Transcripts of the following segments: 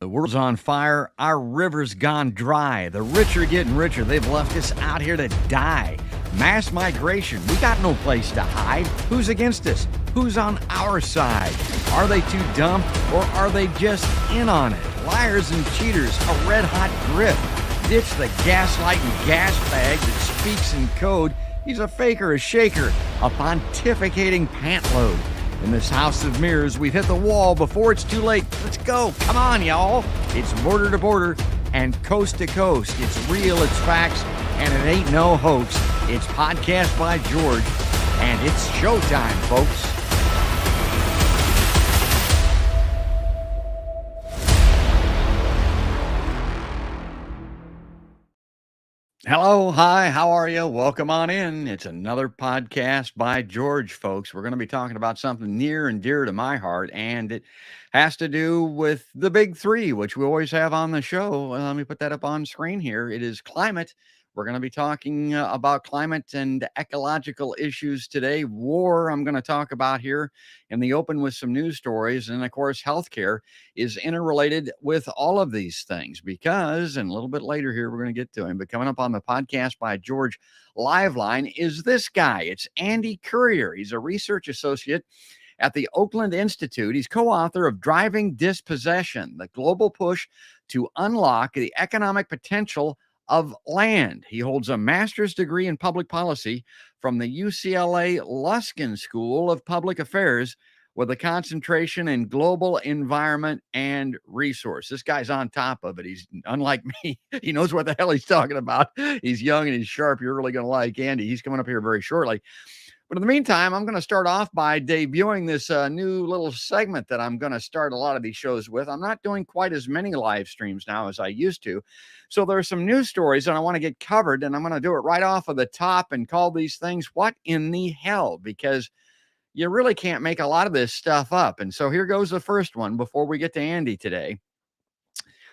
The world's on fire. Our river's gone dry. The rich are getting richer. They've left us out here to die. Mass migration. We got no place to hide. Who's against us? Who's on our side? Are they too dumb or are they just in on it? Liars and cheaters, a red-hot grip. Ditch the gaslighting gas bag that speaks in code. He's a faker, a shaker, a pontificating pantload. In this house of mirrors, we've hit the wall before it's too late. Let's go. Come on, y'all. It's border to border and coast to coast. It's real, it's facts, and it ain't no hoax. It's Podcast by George, and it's showtime, folks. Hello, hi, how are you? Welcome on in. It's another podcast by George, folks. We're going to be talking about something near and dear to my heart, and it has to do with the big three, which we always have on the show. Let me put that up on screen here. It is climate. We're going to be talking about climate and ecological issues today. War, I'm going to talk about here in the open with some news stories. And of course, healthcare is interrelated with all of these things because, and a little bit later here, we're going to get to him. But coming up on the Podcast by George live line is this guy. It's Andy Currier. He's a research associate at the Oakland Institute. He's co-author of Driving Dispossession, the global push to unlock the economic potential of land. He holds a master's degree in public policy from the UCLA Luskin School of Public Affairs with a concentration in global environment and resource. This guy's on top of it. He's unlike me. He knows what the hell he's talking about. He's young and he's sharp. You're really going to like Andy. He's coming up here very shortly. But in the meantime, I'm going to start off by debuting this new little segment that I'm going to start a lot of these shows with. I'm not doing quite as many live streams now as I used to. So there are some news stories that I want to get covered, and I'm going to do it right off of the top and call these things What in the Hell? Because you really can't make a lot of this stuff up. And so here goes the first one before we get to Andy today.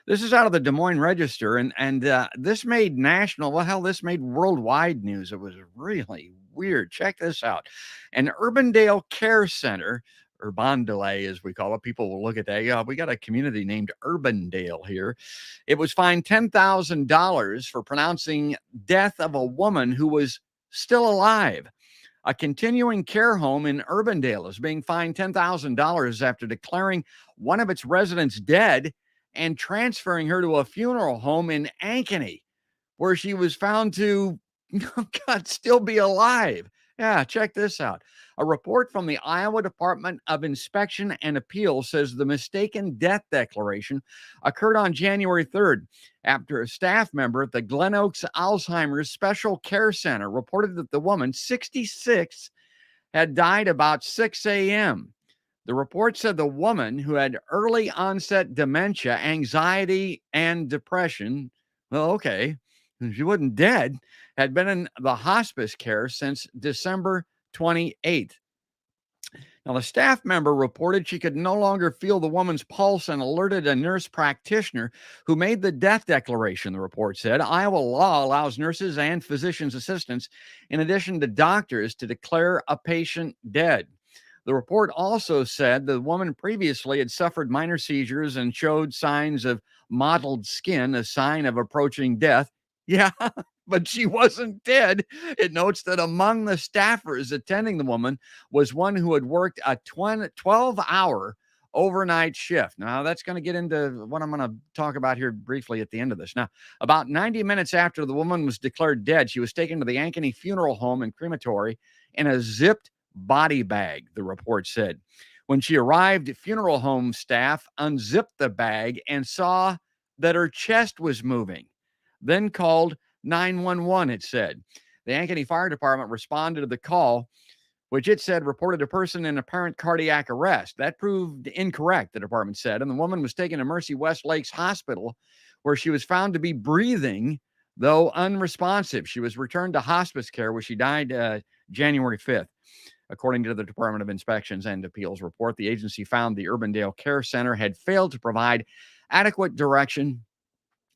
This is out of the Des Moines Register, and this made national, well, hell, this made worldwide news. It was really weird. Check this out. An Urbandale Care Center, Urbandale as we call it, people will look at that. Yeah, we got a community named Urbandale here. It was fined $10,000 for pronouncing death of a woman who was still alive. A continuing care home in Urbandale is being fined $10,000 after declaring one of its residents dead and transferring her to a funeral home in Ankeny, where she was found to, oh God, still be alive. Yeah, check this out. A report from the Iowa Department of Inspection and Appeal says the mistaken death declaration occurred on January 3rd after a staff member at the Glen Oaks Alzheimer's Special Care Center reported that the woman, 66, had died about 6 a.m. The report said the woman, who had early onset dementia, anxiety, and depression, well, okay, she wasn't dead, had been in the hospice care since December 28th. Now, the staff member reported she could no longer feel the woman's pulse and alerted a nurse practitioner who made the death declaration, the report said. Iowa law allows nurses and physician's assistants, in addition to doctors, to declare a patient dead. The report also said the woman previously had suffered minor seizures and showed signs of mottled skin, a sign of approaching death. Yeah, but she wasn't dead. It notes that among the staffers attending the woman was one who had worked a 12-hour overnight shift. Now, that's going to get into what I'm going to talk about here briefly at the end of this. Now, about 90 minutes after the woman was declared dead, she was taken to the Ankeny Funeral Home and Crematory in a zipped body bag, the report said. When she arrived, funeral home staff unzipped the bag and saw that her chest was moving, then called 911, it said. The Ankeny Fire Department responded to the call, which it said reported a person in apparent cardiac arrest. That proved incorrect, the department said, and the woman was taken to Mercy West Lakes Hospital, where she was found to be breathing, though unresponsive. She was returned to hospice care, where she died January 5th. According to the Department of Inspections and Appeals report, the agency found the Urbandale Care Center had failed to provide adequate direction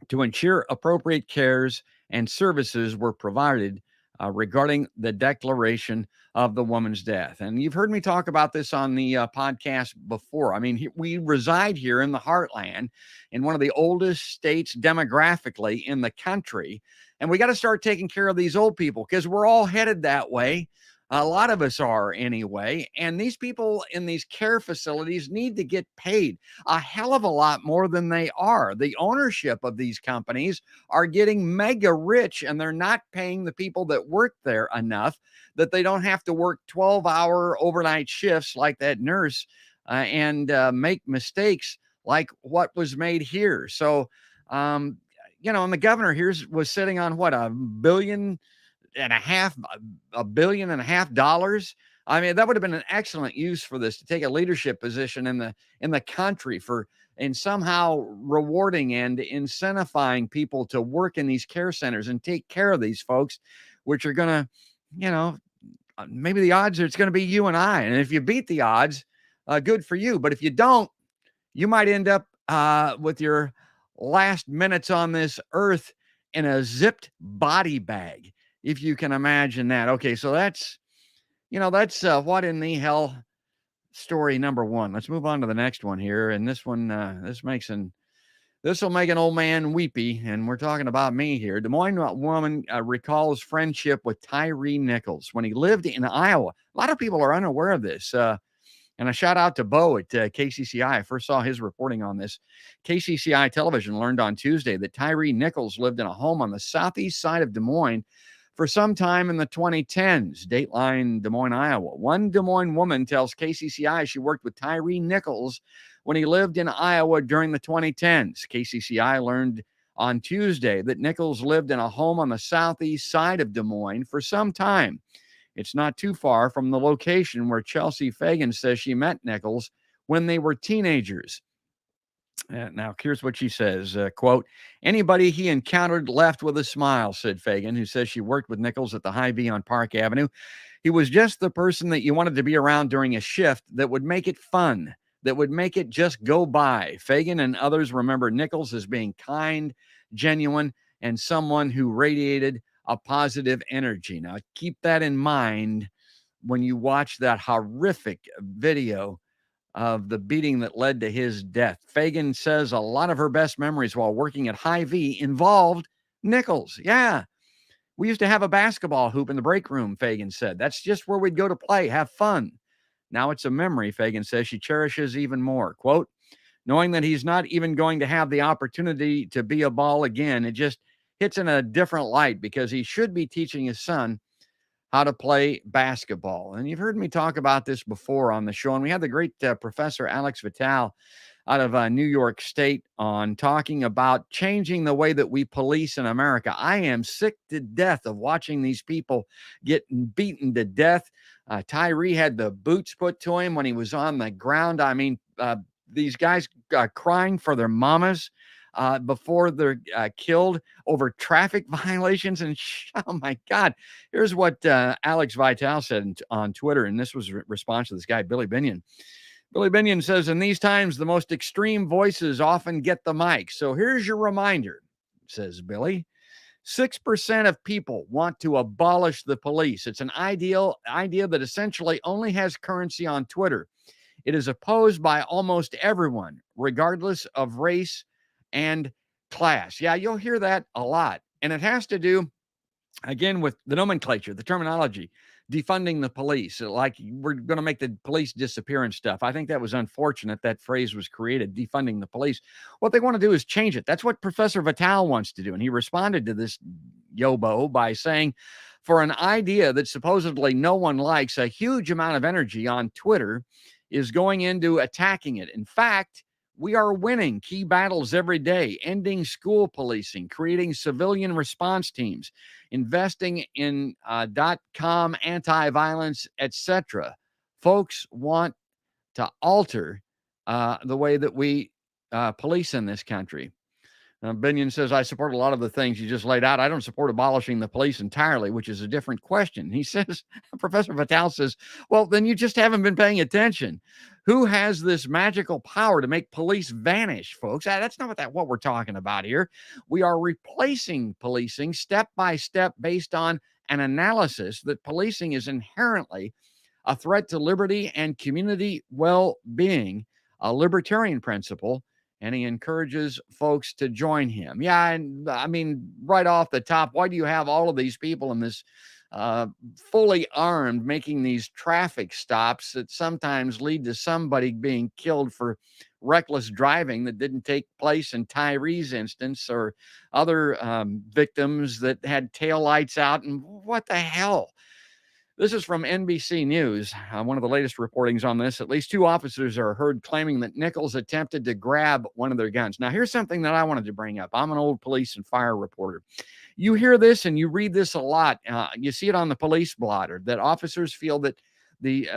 to ensure appropriate cares and services were provided regarding the declaration of the woman's death. And you've heard me talk about this on the podcast before. I mean, we reside here in the heartland, in one of the oldest states demographically in the country. And we got to start taking care of these old people because we're all headed that way. A lot of us are anyway. And these people in these care facilities need to get paid a hell of a lot more than they are. The ownership of these companies are getting mega rich, and they're not paying the people that work there enough that they don't have to work 12-hour overnight shifts like that nurse and make mistakes like what was made here. So, and the governor here was sitting on what, $1.5 billion. I mean, that would have been an excellent use for this, to take a leadership position in the country and somehow rewarding and incentivizing people to work in these care centers and take care of these folks, which are going to, maybe the odds are it's going to be you and I. And if you beat the odds, good for you. But if you don't, you might end up with your last minutes on this earth in a zipped body bag, if you can imagine that. Okay, so that's what in the hell story number one. Let's move on to the next one here. And this one, this will make an old man weepy. And we're talking about me here. Des Moines woman recalls friendship with Tyree Nichols when he lived in Iowa. A lot of people are unaware of this. And a shout out to Bo at KCCI. I first saw his reporting on this. KCCI television learned on Tuesday that Tyree Nichols lived in a home on the southeast side of Des Moines for some time in the 2010s. Dateline, Des Moines, Iowa. One Des Moines woman tells KCCI she worked with Tyree Nichols when he lived in Iowa during the 2010s. KCCI learned on Tuesday that Nichols lived in a home on the southeast side of Des Moines for some time. It's not too far from the location where Chelsea Fagan says she met Nichols when they were teenagers. Now, here's what she says, quote, "Anybody he encountered left with a smile," said Fagan, who says she worked with Nichols at the Hy-Vee on Park Avenue. "He was just the person that you wanted to be around during a shift that would make it fun, that would make it just go by." Fagan and others remember Nichols as being kind, genuine, and someone who radiated a positive energy. Now, keep that in mind when you watch that horrific video of the beating that led to his death. Fagan says a lot of her best memories while working at Hy-Vee involved Nichols. Yeah, we used to have a basketball hoop in the break room, Fagan said. That's just where we'd go to play, have fun. Now it's a memory, Fagan says she cherishes even more. Quote, "Knowing that he's not even going to have the opportunity to be a ball again, it just hits in a different light because he should be teaching his son how to play basketball." And you've heard me talk about this before on the show. And we had the great Professor Alex Vital out of New York State on talking about changing the way that we police in America. I am sick to death of watching these people getting beaten to death. Tyree had the boots put to him when he was on the ground. I mean, these guys crying for their mamas before they're killed over traffic violations. And oh my God, here's what Alex Vital said on Twitter. And this was a response to this guy, Billy Binion. Billy Binion says, "In these times, the most extreme voices often get the mic. So here's your reminder," says Billy. 6% of people want to abolish the police. It's an idea that essentially only has currency on Twitter. It is opposed by almost everyone, regardless of race and class. Yeah, you'll hear that a lot. And it has to do, again, with the nomenclature, the terminology, defunding the police. Like we're going to make the police disappear and stuff. I think that was unfortunate that phrase was created, defunding the police. What they want to do is change it. That's what Professor Vital wants to do. And he responded to this yobo by saying, "For an idea that supposedly no one likes, a huge amount of energy on Twitter is going into attacking it. In fact, we are winning key battles every day, ending school policing, creating civilian response teams, investing in .com anti-violence, etc. Folks want to alter the way that we police in this country." Binion says, "I support a lot of the things you just laid out. I don't support abolishing the police entirely, which is a different question." He says, Professor Vital says, "Well, then you just haven't been paying attention. Who has this magical power to make police vanish, folks? That's not what we're talking about here. We are replacing policing step by step based on an analysis that policing is inherently a threat to liberty and community well being, a libertarian principle, and he encourages folks to join him. Yeah, and I mean, right off the top, why do you have all of these people in this uh, fully armed making these traffic stops that sometimes lead to somebody being killed for reckless driving that didn't take place in Tyree's instance, or other victims that had taillights out? And what the hell? This is from NBC News. One of the latest reportings on this. At least two officers are heard claiming that Nichols attempted to grab one of their guns. Now, here's something that I wanted to bring up. I'm an old police and fire reporter. You hear this and you read this a lot. You see it on the police blotter that officers feel that the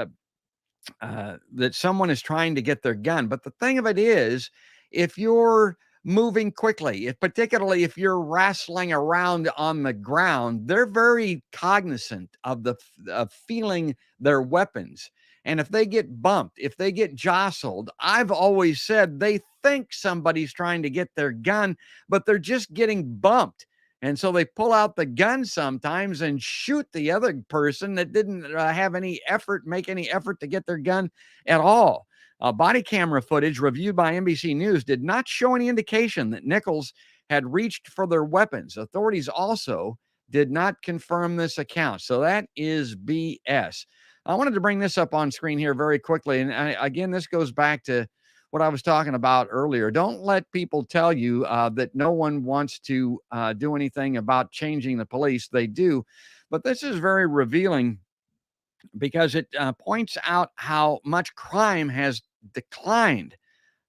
that someone is trying to get their gun. But the thing of it is, if you're moving quickly, if particularly if you're wrestling around on the ground, they're very cognizant of the of feeling their weapons. And if they get bumped, if they get jostled, I've always said they think somebody's trying to get their gun, but they're just getting bumped. And so they pull out the gun sometimes and shoot the other person that didn't have any effort, make any effort to get their gun at all. Body camera footage reviewed by NBC News did not show any indication that Nichols had reached for their weapons. Authorities also did not confirm this account. So that is BS. I wanted to bring this up on screen here very quickly. And again, this goes back to what I was talking about earlier. Don't let people tell you that no one wants to do anything about changing the police. They do. But this is very revealing because it points out how much crime has declined.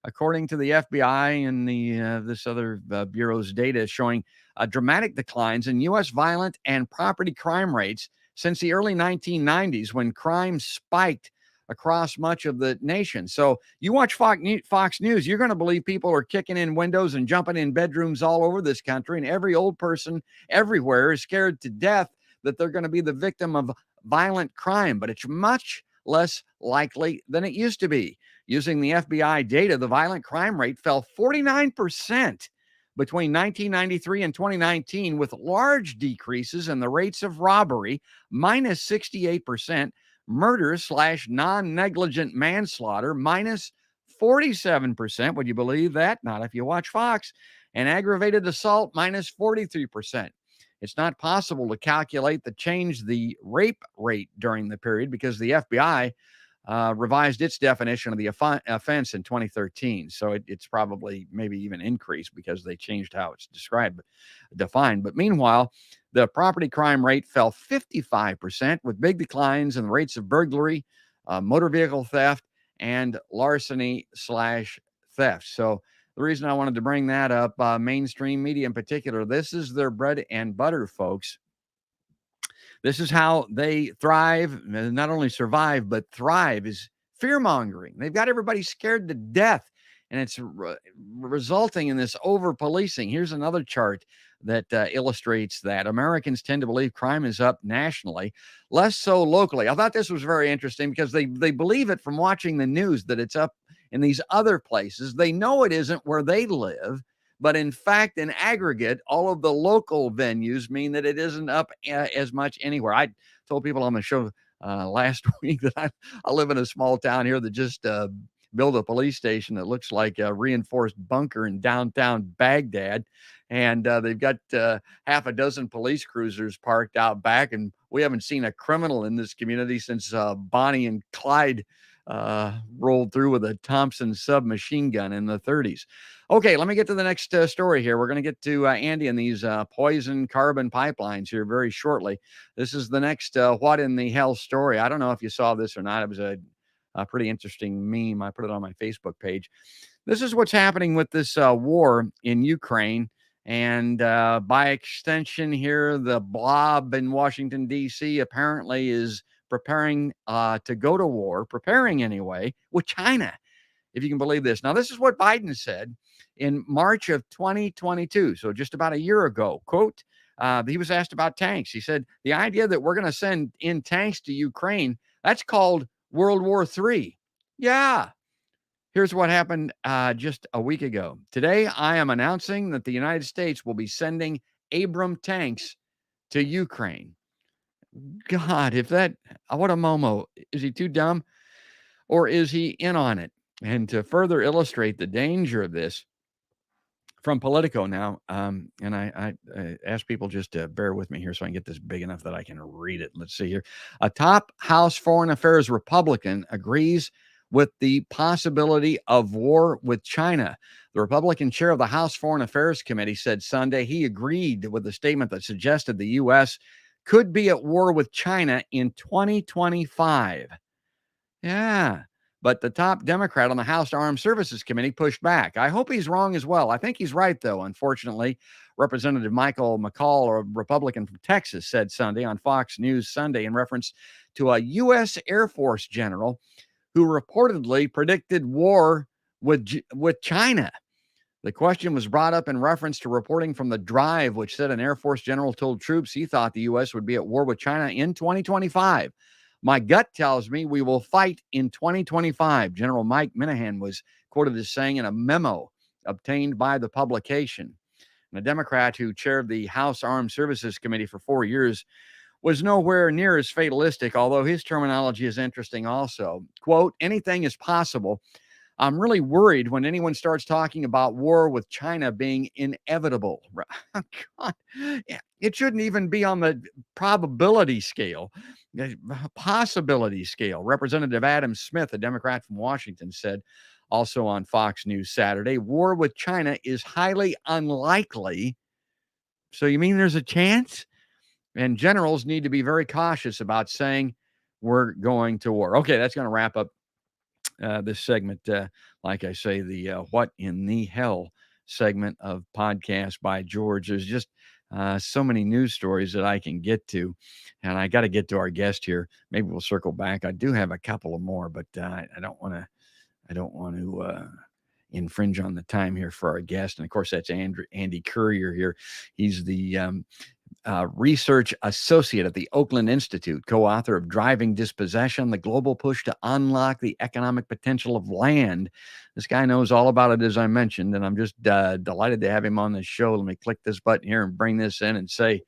According to the FBI and the this other bureau's data, showing dramatic declines in U.S. violent and property crime rates since the early 1990s, when crime spiked across much of the nation. So you watch Fox News, you're going to believe people are kicking in windows and jumping in bedrooms all over this country, and every old person everywhere is scared to death that they're going to be the victim of violent crime. But it's much less likely than it used to be. Using the FBI data, the violent crime rate fell 49% between 1993 and 2019, with large decreases in the rates of robbery, minus 68%, murder / non-negligent manslaughter, minus 47%. Would you believe that? Not if you watch Fox. And aggravated assault, minus 43%. It's not possible to calculate the rape rate during the period because the FBI revised its definition of the offense in 2013. So it's probably maybe even increased because they changed how it's defined. But meanwhile, the property crime rate fell 55%, with big declines in the rates of burglary, motor vehicle theft, and larceny / theft. So the reason I wanted to bring that up, mainstream media in particular, this is their bread and butter, folks. This is how they thrive, not only survive, but thrive, is fear mongering. They've got everybody scared to death, and it's resulting in this over policing. Here's another chart that illustrates that. Americans tend to believe crime is up nationally, less so locally. I thought this was very interesting because they believe it from watching the news that it's up in these other places. They know it isn't where they live. But in fact, in aggregate, all of the local venues mean that it isn't up as much anywhere. I told people on the show last week that I live in a small town here that just built a police station that looks like a reinforced bunker in downtown Baghdad. And they've got half a dozen police cruisers parked out back. And we haven't seen a criminal in this community since Bonnie and Clyde rolled through with a Thompson submachine gun in the 30s. Okay, let me get to the next story here. We're going to get to Andy and these poison carbon pipelines here very shortly. This is the next what in the hell story. I don't know if you saw this or not. It was a pretty interesting meme. I put it on my Facebook page. This is what's happening with this war in Ukraine. And by extension here, the blob in Washington, D.C. apparently is preparing to go to war, preparing anyway, with China, if you can believe this. Now, this is what Biden said in March of 2022, so just about a year ago. Quote, he was asked about tanks. He said, the idea that we're going to send in tanks to Ukraine, that's called World War III. Yeah. Here's what happened just a week ago. Today, I am announcing that the United States will be sending Abram tanks to Ukraine. God, if that, what a Momo. Is he too dumb or is he in on it? And to further illustrate the danger of this, from Politico now, and I ask people just to bear with me here so I can get this big enough that I can read it. Let's see here. A top House Foreign Affairs Republican agrees with the possibility of war with China. The Republican chair of the House Foreign Affairs Committee said Sunday he agreed with the statement that suggested the U.S. could be at war with China in 2025. Yeah. But the top Democrat on the House Armed Services Committee pushed back. I hope he's wrong as well. I think he's right, though. Unfortunately, Representative Michael McCall, a Republican from Texas, said Sunday on Fox News Sunday in reference to a U.S. Air Force general who reportedly predicted war with China. The question was brought up in reference to reporting from The Drive, which said an Air Force general told troops he thought the U.S. would be at war with China in 2025. My gut tells me we will fight in 2025. General Mike Minahan was quoted as saying in a memo obtained by the publication. And a Democrat who chaired the House Armed Services Committee for 4 years was nowhere near as fatalistic, although his terminology is interesting also. Quote, anything is possible. I'm really worried when anyone starts talking about war with China being inevitable. God, it shouldn't even be on the probability scale, the possibility scale. Representative Adam Smith, a Democrat from Washington, said also on Fox News Saturday, war with China is highly unlikely. So you mean there's a chance? And generals need to be very cautious about saying we're going to war. Okay, that's going to wrap up this segment. Like I say, the What in the Hell segment of Podcast by George. There's just so many news stories that I can get to. And I got to get to our guest here. Maybe we'll circle back. I do have a couple of more, but I don't want to infringe on the time here for our guest. And of course, that's Andy Courier here. He's the research associate at the Oakland Institute, co-author of Driving Dispossession, the Global Push to Unlock the Economic Potential of Land. This guy knows all about it, as I mentioned, and I'm just delighted to have him on this show. Let me click this button here and bring this in and say,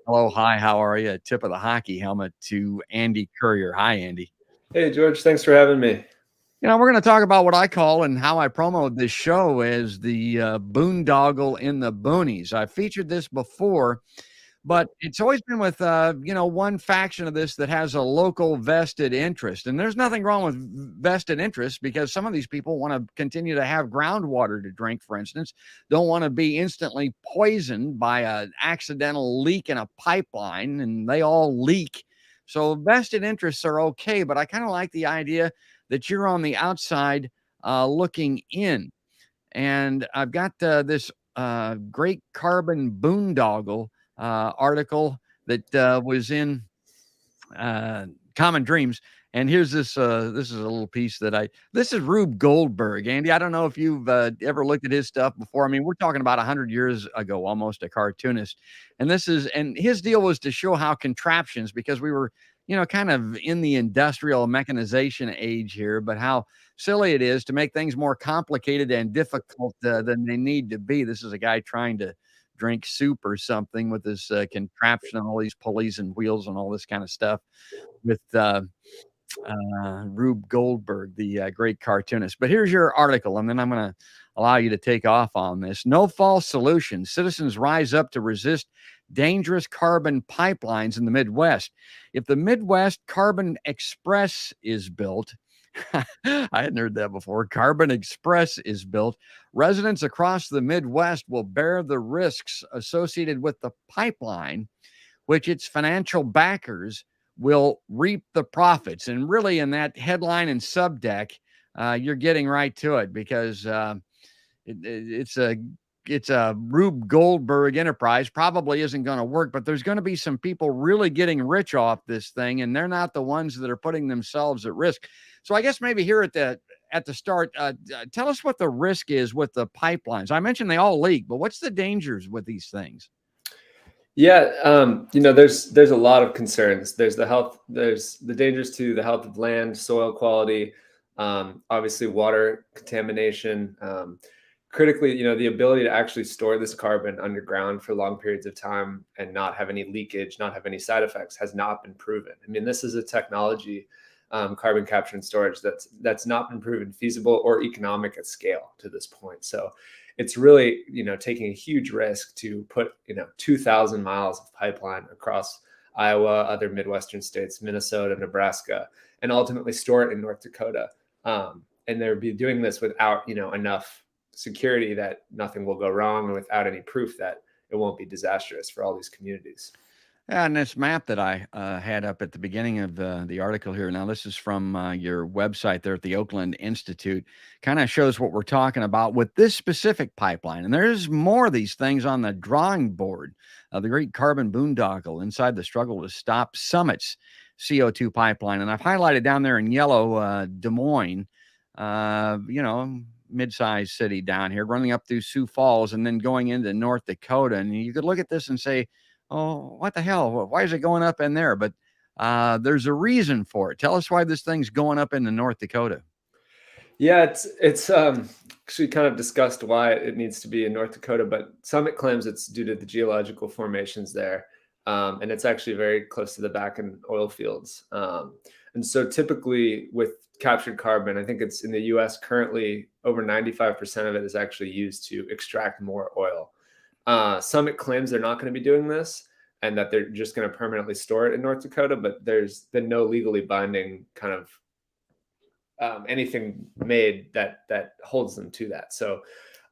hello, hi, how are you? A tip of the hockey helmet to Andy Courier. Hi, Andy. Hey, George, thanks for having me. We're going to talk about what I call and how I promote this show as the Boondoggle in the Boonies. I've featured this before, but it's always been with, one faction of this that has a local vested interest. And there's nothing wrong with vested interest because some of these people want to continue to have groundwater to drink, for instance, don't want to be instantly poisoned by an accidental leak in a pipeline, and they all leak. So vested interests are okay, but I kind of like the idea that you're on the outside looking in. And I've got this great carbon boondoggle article that was in Common Dreams. And here's this this is a little piece that this is Rube Goldberg, Andy. I don't know if you've ever looked at his stuff before. I mean, we're talking about 100 years ago, almost, a cartoonist. And his deal was to show how contraptions, because we were, kind of in the industrial mechanization age here, but how silly it is to make things more complicated and difficult than they need to be. This is a guy trying to drink soup or something with this contraption and all these pulleys and wheels and all this kind of stuff with Rube Goldberg, the great cartoonist. But here's your article, and then I'm going to allow you to take off on this. No false solutions. Citizens rise up to resist dangerous carbon pipelines in the Midwest. If the Midwest Carbon Express is built, I hadn't heard that before. Carbon Express is built. Residents across the Midwest will bear the risks associated with the pipeline, which its financial backers will reap the profits. And really, in that headline and subdeck, you're getting right to it, because it's a Rube Goldberg enterprise. Probably isn't going to work, but there's going to be some people really getting rich off this thing, and they're not the ones that are putting themselves at risk. So I guess maybe here at the start, tell us what the risk is with the pipelines. I mentioned they all leak, but what's the dangers with these things? Yeah, there's a lot of concerns. There's the dangers to the health of land, soil quality, obviously water contamination, critically, the ability to actually store this carbon underground for long periods of time and not have any leakage, not have any side effects, has not been proven. I mean, this is a technology, carbon capture and storage, that's not been proven feasible or economic at scale to this point. So it's really, taking a huge risk to put, 2,000 miles of pipeline across Iowa, other Midwestern states, Minnesota, Nebraska, and ultimately store it in North Dakota. And they'll be doing this without, enough security that nothing will go wrong, and without any proof that it won't be disastrous for all these communities. Yeah, and this map that I had up at the beginning of the article here. Now, this is from your website there at the Oakland Institute. Kind of shows what we're talking about with this specific pipeline. And there's more of these things on the drawing board. The Great Carbon Boondoggle inside the struggle to stop Summit's CO2 pipeline. And I've highlighted down there in yellow Des Moines, mid-sized city down here, running up through Sioux Falls and then going into North Dakota. And you could look at this and say, oh, what the hell? Why is it going up in there? But there's a reason for it. Tell us why this thing's going up into North Dakota. Yeah, it's actually kind of discussed why it needs to be in North Dakota, but Summit claims it's due to the geological formations there, and it's actually very close to the Bakken oil fields. And so typically with captured carbon, I think it's in the U.S. currently over 95% of it is actually used to extract more oil. Summit claims they're not going to be doing this and that they're just going to permanently store it in North Dakota, but there's been no legally binding kind of anything made that holds them to that. So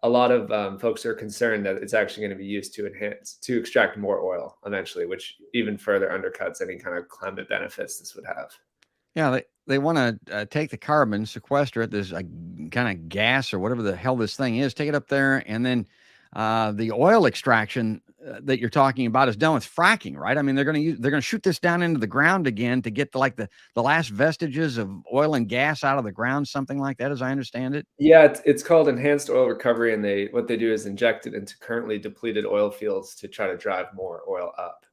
a lot of folks are concerned that it's actually going to be used to extract more oil eventually, which even further undercuts any kind of climate benefits this would have. Yeah, they want to take the carbon, sequester it, this kind of gas or whatever the hell this thing is, take it up there, and then the oil extraction that you're talking about is done with fracking, right? I mean, they're going to shoot this down into the ground again to get the last vestiges of oil and gas out of the ground, something like that, as I understand it. Yeah, it's called enhanced oil recovery, and what they do is inject it into currently depleted oil fields to try to drive more oil up.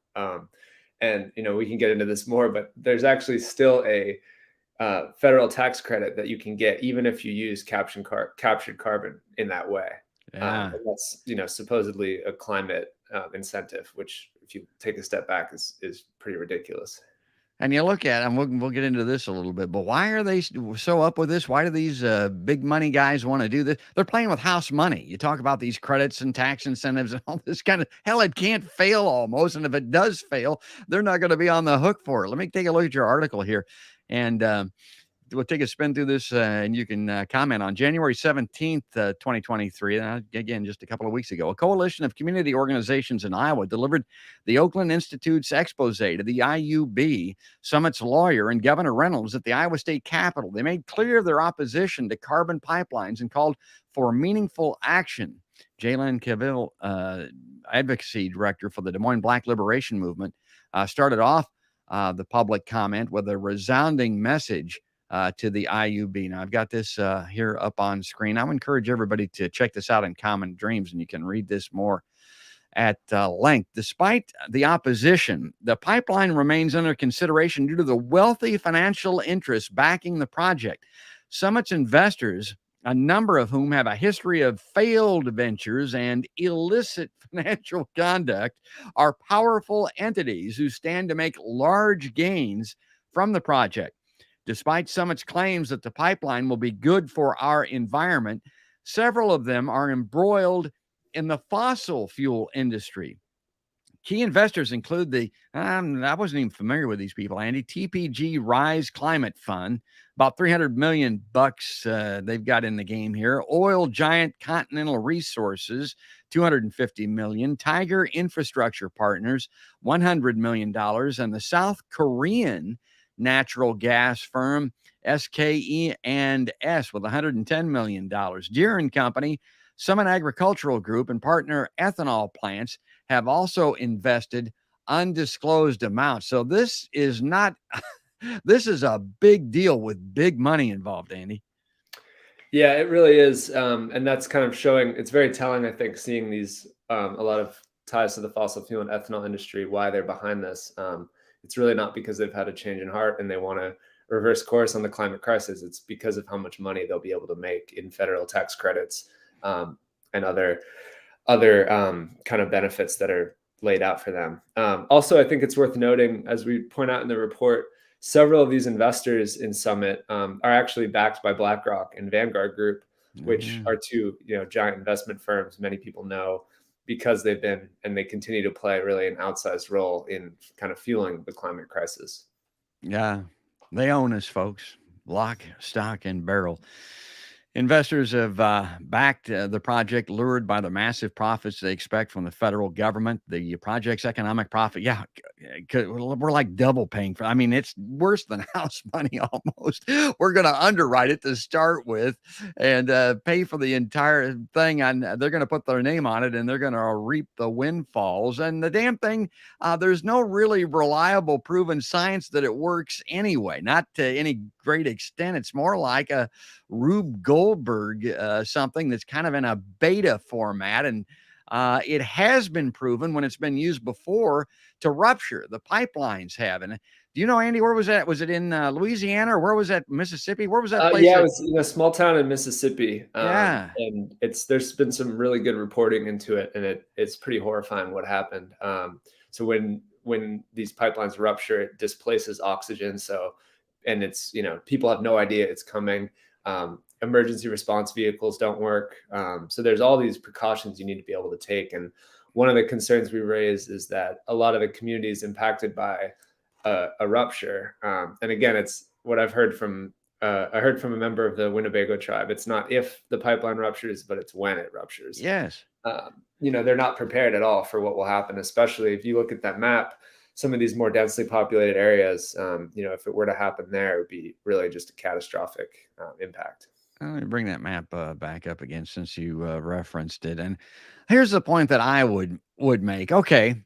And we can get into this more, but there's actually still a federal tax credit that you can get even if you use captured carbon in that way. Yeah. And that's supposedly a climate incentive, which if you take a step back is pretty ridiculous. And you look at them, we'll get into this a little bit, but why are they so up with this? Why do these big money guys want to do this? They're playing with house money. You talk about these credits and tax incentives and all this kind of hell, it can't fail almost. And if it does fail, they're not going to be on the hook for it. Let me take a look at your article here. And we'll take a spin through this and you can comment on January 17th, 2023. Again, just a couple of weeks ago, a coalition of community organizations in Iowa delivered the Oakland Institute's expose to the IUB, Summit's lawyer, and Governor Reynolds at the Iowa State Capitol. They made clear their opposition to carbon pipelines and called for meaningful action. Jalen Cavill, advocacy director for the Des Moines Black Liberation Movement, started off the public comment with a resounding message to the IUB. Now, I've got this here up on screen. I would encourage everybody to check this out in Common Dreams, and you can read this more at length. Despite the opposition, the pipeline remains under consideration due to the wealthy financial interests backing the project. Summit's investors, a number of whom have a history of failed ventures and illicit financial conduct, are powerful entities who stand to make large gains from the project. Despite Summit's claims that the pipeline will be good for our environment, several of them are embroiled in the fossil fuel industry. Key investors include I wasn't even familiar with these people, Andy, TPG Rise Climate Fund, about $300 million they've got in the game here. Oil giant Continental Resources, $250 million. Tiger Infrastructure Partners, $100 million. And the South Korean natural gas firm SKE&S with $110 million. Deere & Company, Summit Agricultural Group, and partner ethanol plants have also invested undisclosed amounts. So this is not, this is a big deal with big money involved, Andy. Yeah, it really is. And that's kind of showing, it's very telling, I think, seeing these, a lot of ties to the fossil fuel and ethanol industry, why they're behind this. It's really not because they've had a change in heart and they want to reverse course on the climate crisis. It's because of how much money they'll be able to make in federal tax credits. and other kind of benefits that are laid out for them. Also, I think it's worth noting, as we point out in the report, several of these investors in Summit are actually backed by BlackRock and Vanguard Group, which are two giant investment firms many people know, because they've been and they continue to play really an outsized role in kind of fueling the climate crisis. Yeah, they own us, folks. Lock, stock, and barrel. Investors have backed the project, lured by the massive profits they expect from the federal government. The project's economic profit, yeah, we're like double paying for. I mean, it's worse than house money almost. We're going to underwrite it to start with and pay for the entire thing, and they're going to put their name on it, and they're going to reap the windfalls. And the damn thing, there's no really reliable, proven science that it works anyway. Not to any great extent. It's more like a Rube Goldberg something that's kind of in a beta format, and it has been proven when it's been used before to rupture. The pipelines have. And do you know, Andy, where was that? Was it in Louisiana, or where was that? Mississippi? Where was that place? Yeah, it was in a small town in Mississippi. Yeah. And there's been some really good reporting into it, and it's pretty horrifying what happened. So when these pipelines rupture, it displaces oxygen. And it's, people have no idea it's coming. Emergency response vehicles don't work. So there's all these precautions you need to be able to take. And one of the concerns we raise is that a lot of the communities impacted by a rupture, and again, it's what I've heard from I heard from a member of the Winnebago tribe. It's not if the pipeline ruptures, but it's when it ruptures. Yes. They're not prepared at all for what will happen, especially if you look at that map. Some of these more densely populated areas, if it were to happen there, it would be really just a catastrophic impact. Let me bring that map back up again since you referenced it. And here's the point that I would make. Okay.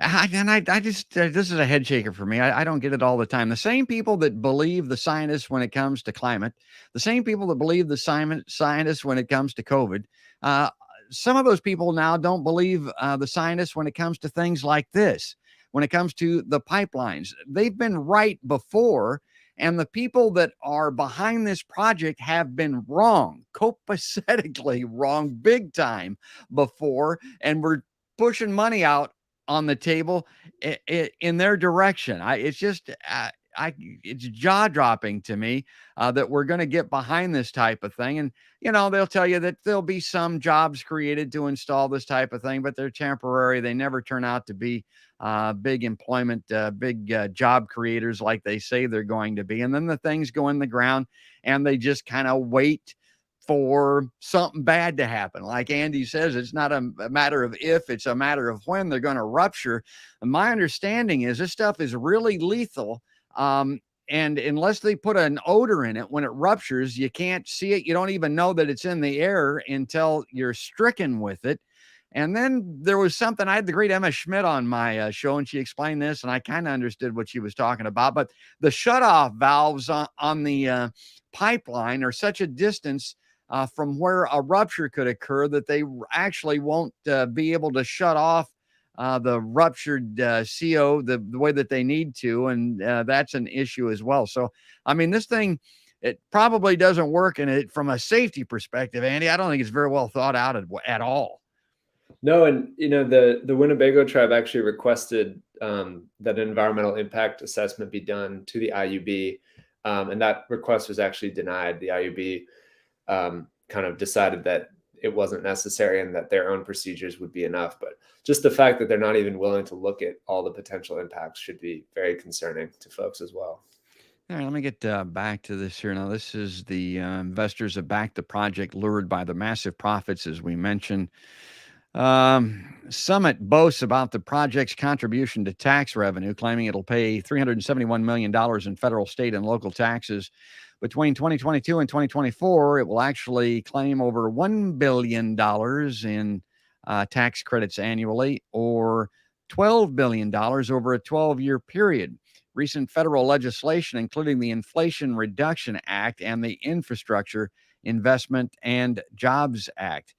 I just, this is a head shaker for me. I don't get it all the time. The same people that believe the scientists when it comes to climate, the same people that believe the scientists when it comes to COVID, some of those people now don't believe the scientists when it comes to things like this, when it comes to the pipelines. They've been right before. And the people that are behind this project have been wrong, copacetically wrong, big time before. And we're pushing money out on the table in their direction. It's just, it's jaw dropping to me that we're going to get behind this type of thing. And, they'll tell you that there'll be some jobs created to install this type of thing, but they're temporary. They never turn out to be big employment, big job creators like they say they're going to be. And then the things go in the ground and they just kind of wait for something bad to happen. Like Andy says, it's not a matter of if, it's a matter of when they're going to rupture. And my understanding is this stuff is really lethal. And unless they put an odor in it when it ruptures, you can't see it. You don't even know that it's in the air until you're stricken with it. And then there was something, I had the great Emma Schmidt on my show, and she explained this, and I kind of understood what she was talking about. But the shutoff valves on the pipeline are such a distance from where a rupture could occur that they actually won't be able to shut off the ruptured CO the way that they need to. And that's an issue as well. So, I mean, this thing, it probably doesn't work in it from a safety perspective, Andy. I don't think it's very well thought out at all. No, and the Winnebago tribe actually requested that an environmental impact assessment be done to the IUB, and that request was actually denied. The IUB kind of decided that it wasn't necessary and that their own procedures would be enough. But just the fact that they're not even willing to look at all the potential impacts should be very concerning to folks as well. All right, let me get back to this here. Now, this is the investors have backed the project, lured by the massive profits, as we mentioned. Summit boasts about the project's contribution to tax revenue, claiming it'll pay $371 million in federal, state, and local taxes. Between 2022 and 2024, it will actually claim over $1 billion in tax credits annually, or $12 billion over a 12-year period. Recent federal legislation, including the Inflation Reduction Act and the Infrastructure Investment and Jobs Act.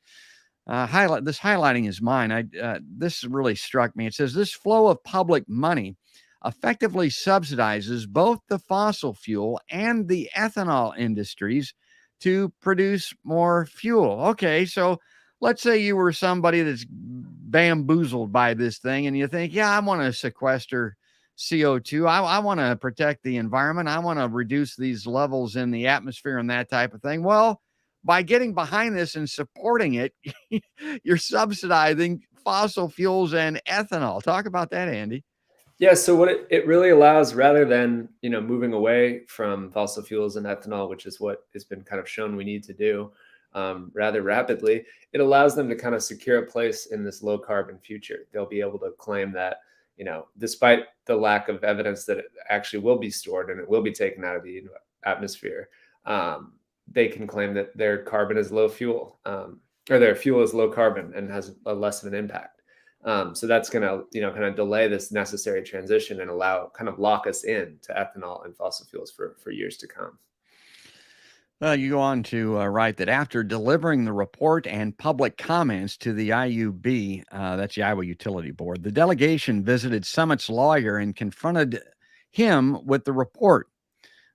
Highlighting is mine. This really struck me. It says this flow of public money effectively subsidizes both the fossil fuel and the ethanol industries to produce more fuel. Okay, so let's say you were somebody that's bamboozled by this thing and you think, yeah, I want to sequester CO2. I want to protect the environment. I want to reduce these levels in the atmosphere and that type of thing. Well, by getting behind this and supporting it, you're subsidizing fossil fuels and ethanol. Talk about that, Andy. Yeah, so what it really allows, rather than moving away from fossil fuels and ethanol, which is what has been kind of shown we need to do rather rapidly, it allows them to kind of secure a place in this low carbon future. They'll be able to claim that, despite the lack of evidence that it actually will be stored and it will be taken out of the atmosphere, they can claim that their carbon is low fuel, or their fuel is low carbon and has a less of an impact. So that's going to, kind of delay this necessary transition and kind of lock us in to ethanol and fossil fuels for years to come. You go on to write that after delivering the report and public comments to the IUB, that's the Iowa Utility Board, the delegation visited Summit's lawyer and confronted him with the report.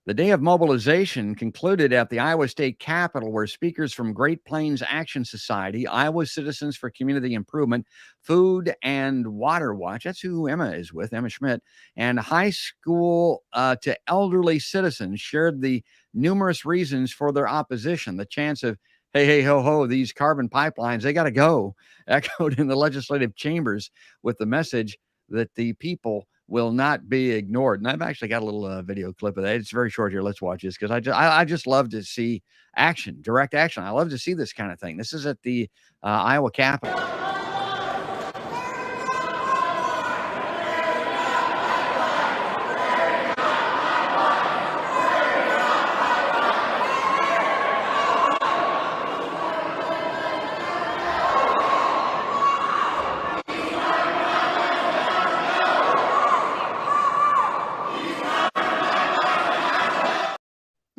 The day of mobilization concluded at the Iowa State Capitol, where speakers from Great Plains Action Society, Iowa Citizens for Community Improvement, Food and Water Watch, that's who Emma is with, Emma Schmidt, and high school to elderly citizens shared the numerous reasons for their opposition. The chants of, hey, hey, ho, ho, these carbon pipelines, they got to go, echoed in the legislative chambers with the message that the people will not be ignored. And I've actually got a little video clip of that. It's very short here. Let's watch this because I just love to see action, direct action. I love to see this kind of thing. This is at the Iowa Capitol.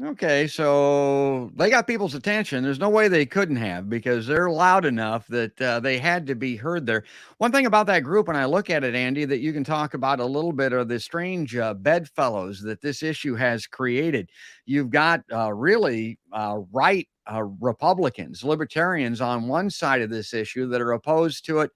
Okay, so they got people's attention. There's no way they couldn't have because they're loud enough that they had to be heard there. One thing about that group, when I look at it, Andy, that you can talk about a little bit are the strange bedfellows that this issue has created. You've got really right Republicans, libertarians on one side of this issue that are opposed to it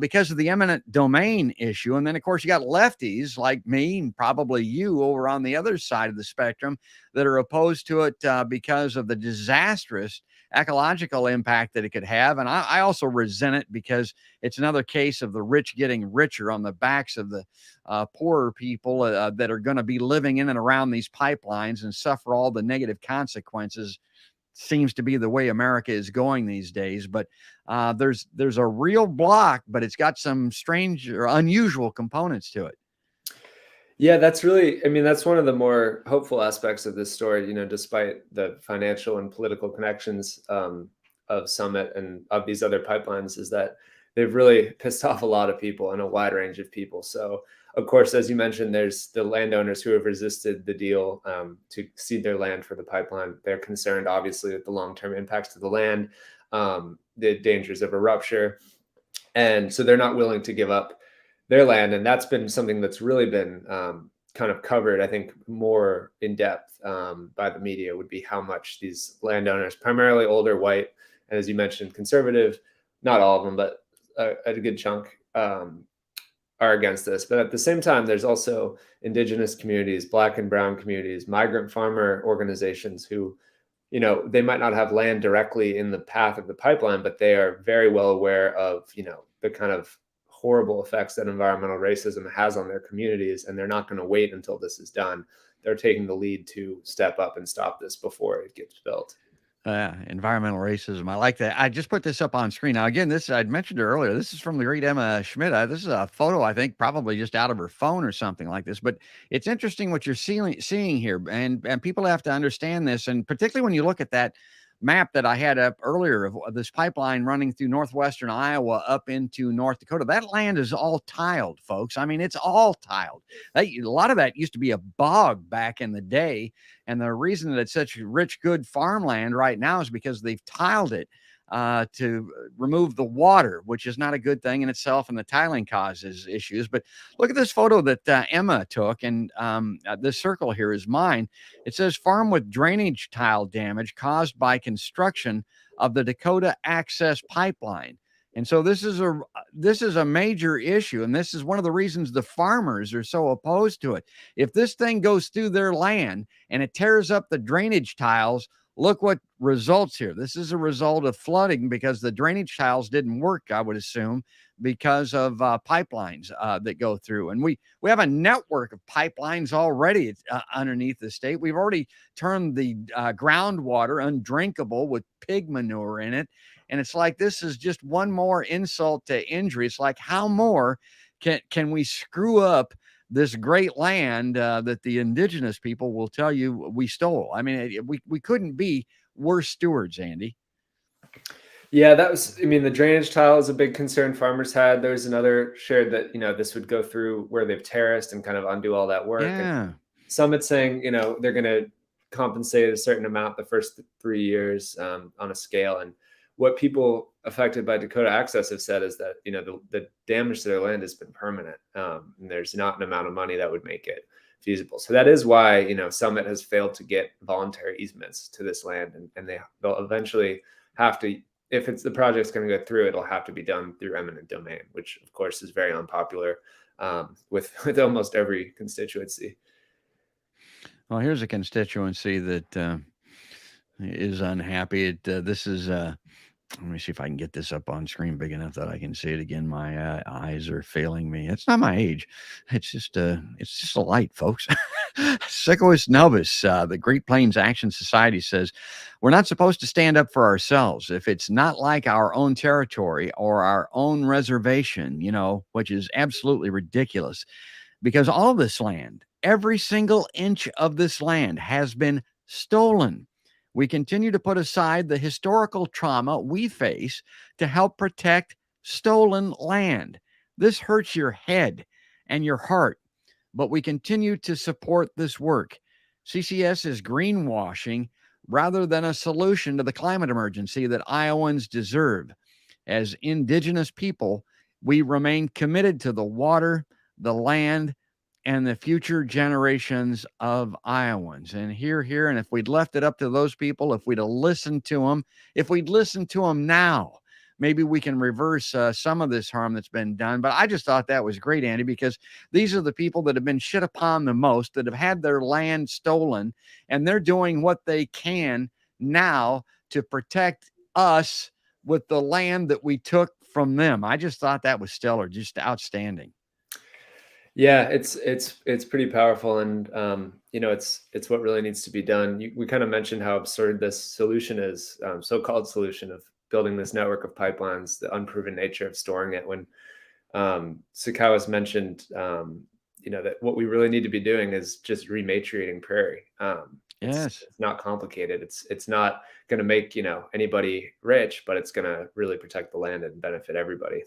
because of the eminent domain issue. And then, of course, you got lefties like me and probably you over on the other side of the spectrum that are opposed to it because of the disastrous ecological impact that it could have. And I also resent it because it's another case of the rich getting richer on the backs of the poorer people that are going to be living in and around these pipelines and suffer all the negative consequences. Seems to be the way America is going these days. But there's a real block, but it's got some strange or unusual components to it. Yeah, that's really, I mean, that's one of the more hopeful aspects of this story, despite the financial and political connections of Summit and of these other pipelines, is that they've really pissed off a lot of people and a wide range of people. So, of course, as you mentioned, there's the landowners who have resisted the deal to cede their land for the pipeline. They're concerned, obviously, with the long-term impacts to the land, the dangers of a rupture. And so they're not willing to give up their land. And that's been something that's really been kind of covered, I think, more in depth by the media, would be how much these landowners, primarily older, white, and as you mentioned, conservative, not all of them, but a good chunk, are against this. But at the same time, there's also indigenous communities, Black and brown communities, migrant farmer organizations who, they might not have land directly in the path of the pipeline, but they are very well aware of, the kind of horrible effects that environmental racism has on their communities. And they're not going to wait until this is done. They're taking the lead to step up and stop this before it gets built. Environmental racism. I like that. I just put this up on screen. Now, again, this I'd mentioned earlier. This is from the great Emma Schmidt. This is a photo, I think, probably just out of her phone or something like this. But it's interesting what you're seeing here. And people have to understand this. And particularly when you look at that map that I had up earlier of this pipeline running through northwestern Iowa up into North Dakota. That land is all tiled, folks. I mean, it's all tiled. A lot of that used to be a bog back in the day. And the reason that it's such rich, good farmland right now is because they've tiled it to remove the water, which is not a good thing in itself. And the tiling causes issues. But look at this photo that Emma took. And this circle here is mine. It says farm with drainage tile damage caused by construction of the Dakota Access Pipeline. And so this is a major issue, and this is one of the reasons the farmers are so opposed to it. If this thing goes through their land and it tears up the drainage tiles, look what results here. This is a result of flooding because the drainage tiles didn't work, I would assume, because of pipelines that go through. And we have a network of pipelines already underneath the state. We've already turned the groundwater undrinkable with pig manure in it. And it's like, this is just one more insult to injury. It's like, how more can we screw up this great land that the indigenous people will tell you we stole? I mean, we couldn't be worse stewards, Andy. Yeah, the drainage tile is a big concern farmers had. There's another shared that, this would go through where they've terraced and kind of undo all that work. Yeah. And Summit saying, they're going to compensate a certain amount the first 3 years on a scale. And what people affected by Dakota Access have said is that, the damage to their land has been permanent. And there's not an amount of money that would make it feasible. So that is why, Summit has failed to get voluntary easements to this land. And they'll eventually have to, if the project's going to go through, it'll have to be done through eminent domain, which of course is very unpopular with almost every constituency. Well, here's a constituency that is unhappy. This is let me see if I can get this up on screen big enough that I can see it again. My eyes are failing me. It's not my age. It's just a light, folks. Sicois Novus, the Great Plains Action Society says, we're not supposed to stand up for ourselves if it's not like our own territory or our own reservation, which is absolutely ridiculous, because all of this land, every single inch of this land has been stolen. We continue to put aside the historical trauma we face to help protect stolen land. This hurts your head and your heart, but we continue to support this work. CCS is greenwashing rather than a solution to the climate emergency that Iowans deserve. As Indigenous people, we remain committed to the water, the land, and the future generations of Iowans. And here, and if we'd left it up to those people, if we'd have listened to them now, maybe we can reverse some of this harm that's been done. But I just thought that was great, Andy, because these are the people that have been shit upon the most, that have had their land stolen, and they're doing what they can now to protect us with the land that we took from them. I just thought that was stellar, just outstanding. Yeah, it's pretty powerful, and it's what really needs to be done. We kind of mentioned how absurd this solution is, so-called solution of building this network of pipelines, the unproven nature of storing it. When Sicois mentioned, that what we really need to be doing is just rematriating prairie. Yes, it's not complicated. It's not going to make anybody rich, but it's going to really protect the land and benefit everybody.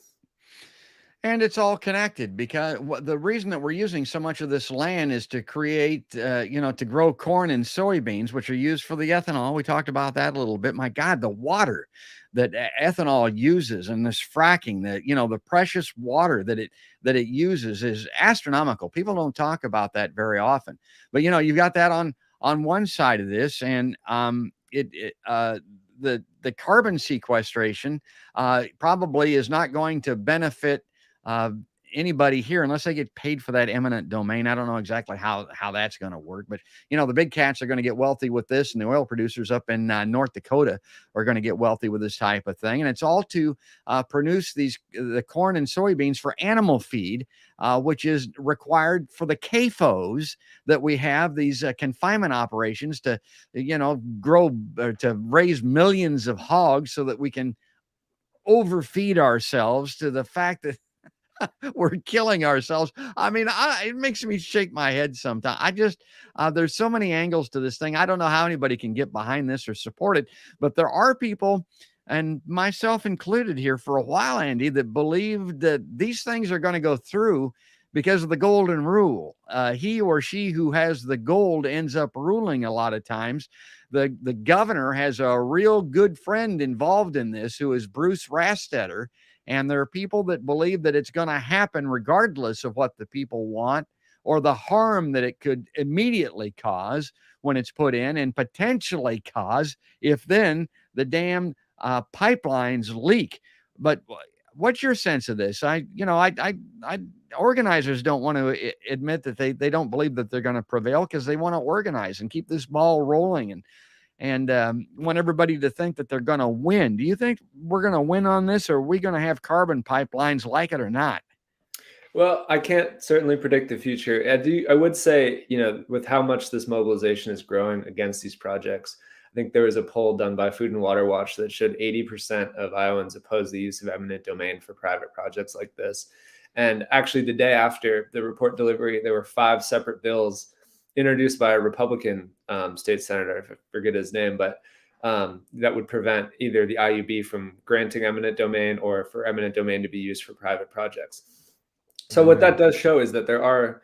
And it's all connected, because the reason that we're using so much of this land is to create, to grow corn and soybeans, which are used for the ethanol. We talked about that a little bit. My God, the water that ethanol uses, and this fracking, the precious water that it uses is astronomical. People don't talk about that very often. But you've got that on one side of this, and the carbon sequestration probably is not going to benefit anybody here unless they get paid for that eminent domain. I don't know exactly how that's going to work, but the big cats are going to get wealthy with this, and the oil producers up in North Dakota are going to get wealthy with this type of thing. And it's all to produce the corn and soybeans for animal feed, which is required for the CAFOs that we have, these confinement operations to grow or to raise millions of hogs so that we can overfeed ourselves to the fact that we're killing ourselves. I mean, it makes me shake my head sometimes. There's so many angles to this thing. I don't know how anybody can get behind this or support it, but there are people, and myself included here for a while, Andy, that believe that these things are going to go through because of the golden rule. He or she who has the gold ends up ruling a lot of times. The governor has a real good friend involved in this, who is Bruce Rastetter. And there are people that believe that it's going to happen regardless of what the people want or the harm that it could immediately cause when it's put in, and potentially cause if then the damn pipelines leak. But what's your sense of this? Organizers don't want to admit that they don't believe that they're going to prevail because they want to organize and keep this ball rolling and want everybody to think that they're going to win. Do you think we're going to win on this, or are we going to have carbon pipelines, like it or not? Well, I can't certainly predict the future. I would say, with how much this mobilization is growing against these projects, I think there was a poll done by Food and Water Watch that showed 80% of Iowans oppose the use of eminent domain for private projects like this. And actually, the day after the report delivery, there were 5 separate bills introduced by a Republican state senator, I forget his name, but that would prevent either the IUB from granting eminent domain or for eminent domain to be used for private projects. So what that does show is that there are,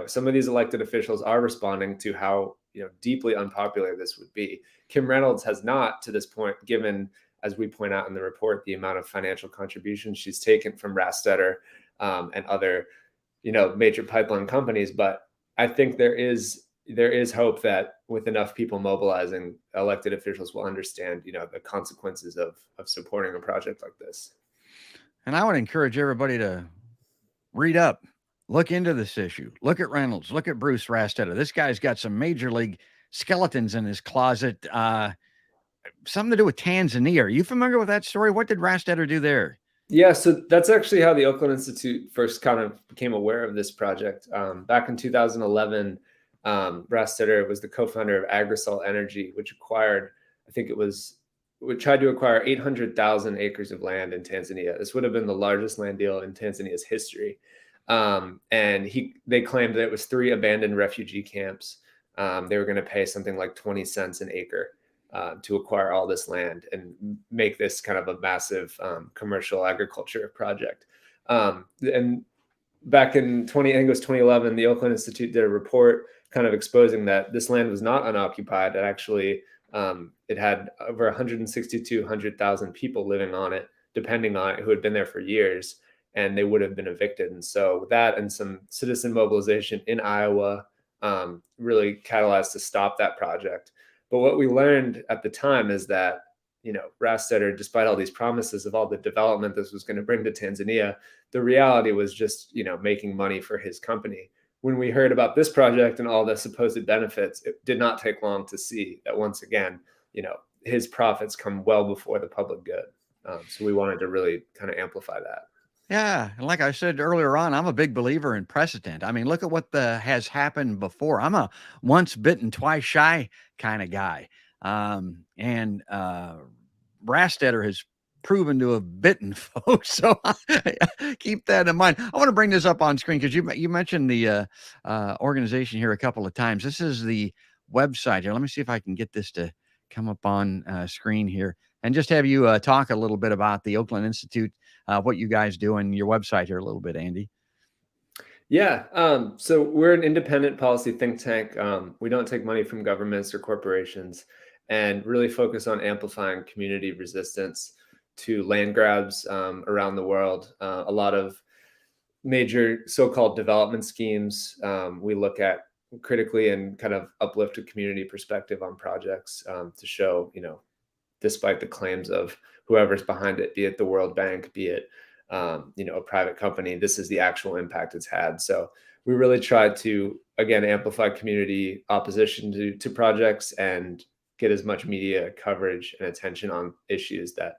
some of these elected officials are responding to how, deeply unpopular this would be. Kim Reynolds has not, to this point, given, as we point out in the report, the amount of financial contributions she's taken from Rastetter and other, major pipeline companies. But I think there is hope that with enough people mobilizing, elected officials will understand, the consequences of supporting a project like this. And I would encourage everybody to read up, look into this issue, look at Reynolds, look at Bruce Rastetter. This guy's got some major league skeletons in his closet. Something to do with Tanzania. Are you familiar with that story? What did Rastetter do there? Yeah, so that's actually how the Oakland Institute first kind of became aware of this project. Back in 2011, Rastetter was the co-founder of Agrosol Energy, which tried to acquire 800,000 acres of land in Tanzania. This would have been the largest land deal in Tanzania's history. And they claimed that it was 3 abandoned refugee camps. They were going to pay something like 20 cents an acre to acquire all this land and make this kind of a massive commercial agriculture project. And back in 2011, the Oakland Institute did a report kind of exposing that this land was not unoccupied. It actually, it had over 100,000 people living on it, depending on it, who had been there for years, and they would have been evicted. And so that and some citizen mobilization in Iowa really catalyzed to stop that project. But what we learned at the time is that, Rastetter, despite all these promises of all the development this was going to bring to Tanzania, the reality was just, making money for his company. When we heard about this project and all the supposed benefits, it did not take long to see that once again, his profits come well before the public good. So we wanted to really kind of amplify that. Yeah, and like I said earlier on, I'm a big believer in precedent. I mean, look at what has happened before. I'm a once bitten, twice shy kind of guy. And Rastetter has proven to have bitten folks. So keep that in mind. I want to bring this up on screen because you mentioned the organization here a couple of times. This is the website here. Let me see if I can get this to come up on screen here and just have you talk a little bit about the Oakland Institute, what you guys do, and your website here a little bit, Andy. Yeah. So we're an independent policy think tank. We don't take money from governments or corporations, and really focus on amplifying community resistance to land grabs around the world. A lot of major so-called development schemes we look at critically and kind of uplift a community perspective on projects to show, despite the claims of whoever's behind it, be it the World Bank, be it a private company, this is the actual impact it's had. So we really try to, again, amplify community opposition to projects and get as much media coverage and attention on issues that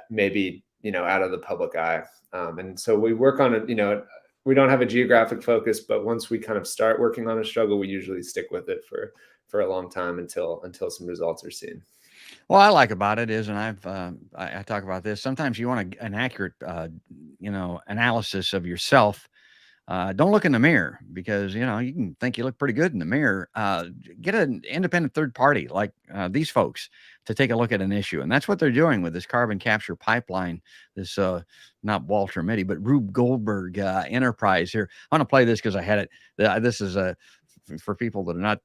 may be, out of the public eye. And so we work on it, we don't have a geographic focus, but once we kind of start working on a struggle, we usually stick with it for a long time until some results are seen. What I like about it is, and I talk about this, sometimes you want an accurate, analysis of yourself. Don't look in the mirror because, you can think you look pretty good in the mirror. Get an independent third party like these folks to take a look at an issue. And that's what they're doing with this carbon capture pipeline, this, not Walter Mitty, but Rube Goldberg enterprise here. I want to play this because I had it. This is for people that are not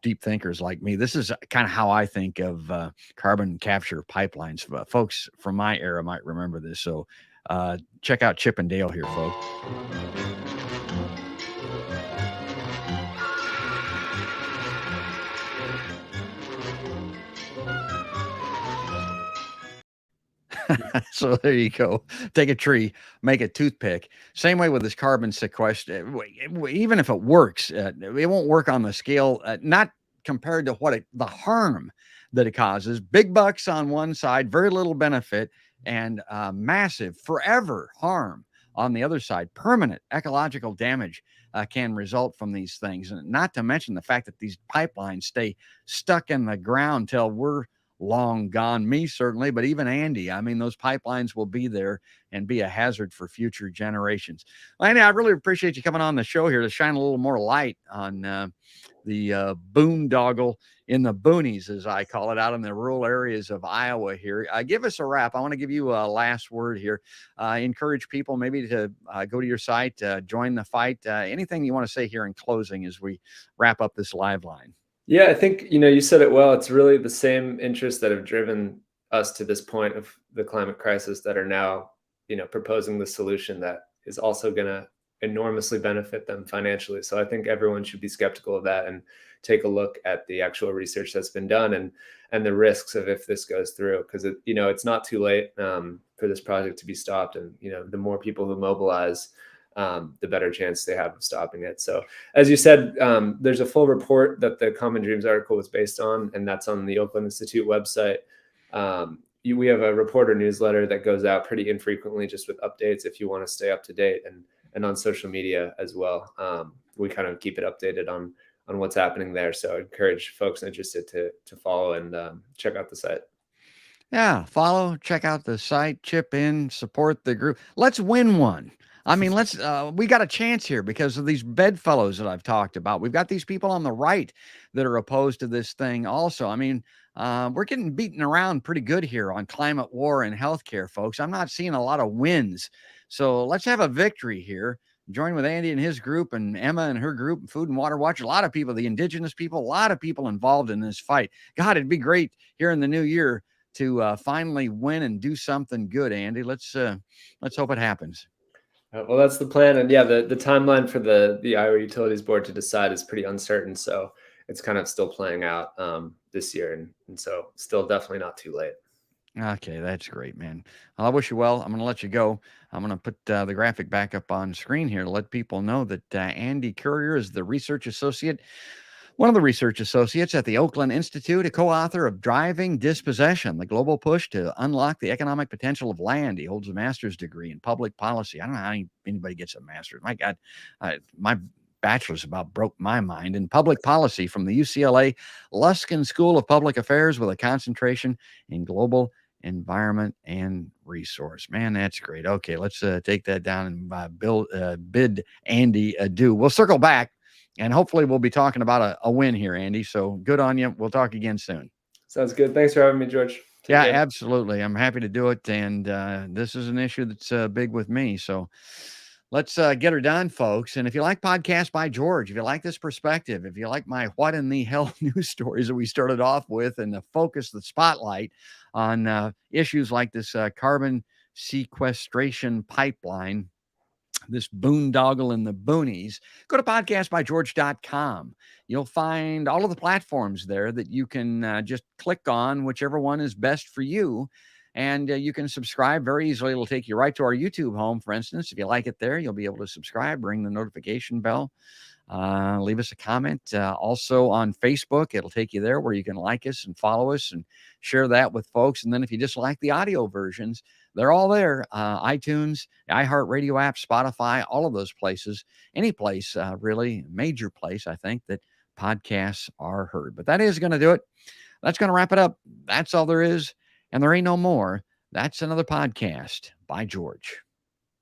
deep thinkers like me. This is kind of how I think of carbon capture pipelines. Folks from my era might remember this. So check out Chip and Dale here, folks. So there you go. Take a tree, make a toothpick. Same way with this carbon sequester. Even if it works, it won't work on the scale, not compared to the harm that it causes. Big bucks on one side, very little benefit, and massive, forever harm on the other side. Permanent ecological damage can result from these things. And not to mention the fact that these pipelines stay stuck in the ground till we're long gone. Me, certainly, but even Andy. I mean, those pipelines will be there and be a hazard for future generations. Well, Andy, I really appreciate you coming on the show here to shine a little more light on the boondoggle in the boonies, as I call it, out in the rural areas of Iowa here. Give us a wrap. I want to give you a last word here. Encourage people maybe to go to your site, join the fight. Anything you want to say here in closing as we wrap up this live line? Yeah, I think, you said it well. It's really the same interests that have driven us to this point of the climate crisis that are now, proposing the solution that is also going to enormously benefit them financially. So I think everyone should be skeptical of that and take a look at the actual research that's been done and the risks of if this goes through, because it's not too late for this project to be stopped. And, the more people who mobilize, the better chance they have of stopping it. So as you said, there's a full report that the Common Dreams article was based on, and that's on the Oakland Institute website. We have a reporter newsletter that goes out pretty infrequently, just with updates if you want to stay up to date, and on social media as well. We kind of keep it updated on what's happening there. So I encourage folks interested to follow and check out the site. Yeah, follow, check out the site, chip in, support the group. Let's win one. I mean, we got a chance here because of these bedfellows that I've talked about. We've got these people on the right that are opposed to this thing also. I mean, we're getting beaten around pretty good here on climate war and healthcare, folks. I'm not seeing a lot of wins. So let's have a victory here. Join with Andy and his group and Emma and her group, Food and Water Watch. A lot of people, the indigenous people, a lot of people involved in this fight. God, it'd be great here in the new year to finally win and do something good, Andy. Let's hope it happens. Well, that's the plan. And yeah, the timeline for the Iowa Utilities Board to decide is pretty uncertain. So it's kind of still playing out this year. And so still definitely not too late. Okay, that's great, man. Well, I wish you well. I'm going to let you go. I'm going to put the graphic back up on screen here to let people know that Andy Courier is the research associate, one of the research associates at the Oakland Institute, a co-author of Driving Dispossession, the global push to unlock the economic potential of land. He holds a master's degree in public policy. I don't know how anybody gets a master's. My God, my bachelor's about broke my mind in public policy from the UCLA Luskin School of Public Affairs with a concentration in global environment and resource. Man, that's great. Okay, let's take that down and bid Andy adieu. We'll circle back. And hopefully we'll be talking about a win here, Andy. So good on you. We'll talk again soon. Sounds good. Thanks for having me, George. Take care. Absolutely. I'm happy to do it. And this is an issue that's big with me. So let's get her done, folks. And if you like Podcast by George, if you like this perspective, if you like my what in the hell news stories that we started off with and the focus, the spotlight on issues like this carbon sequestration pipeline, this boondoggle in the boonies, go to podcastbygeorge.com. You'll find all of the platforms there that you can just click on, whichever one is best for you. And you can subscribe very easily. It'll take you right to our YouTube home, for instance. If you like it there, you'll be able to subscribe, ring the notification bell, leave us a comment. Also on Facebook, it'll take you there where you can like us and follow us and share that with folks. And then if you just like the audio versions, they're all there. iTunes, iHeartRadio app, Spotify, all of those places, any place, really, major place, I think, that podcasts are heard. But that is going to do it. That's going to wrap it up. That's all there is. And there ain't no more. That's another podcast by George.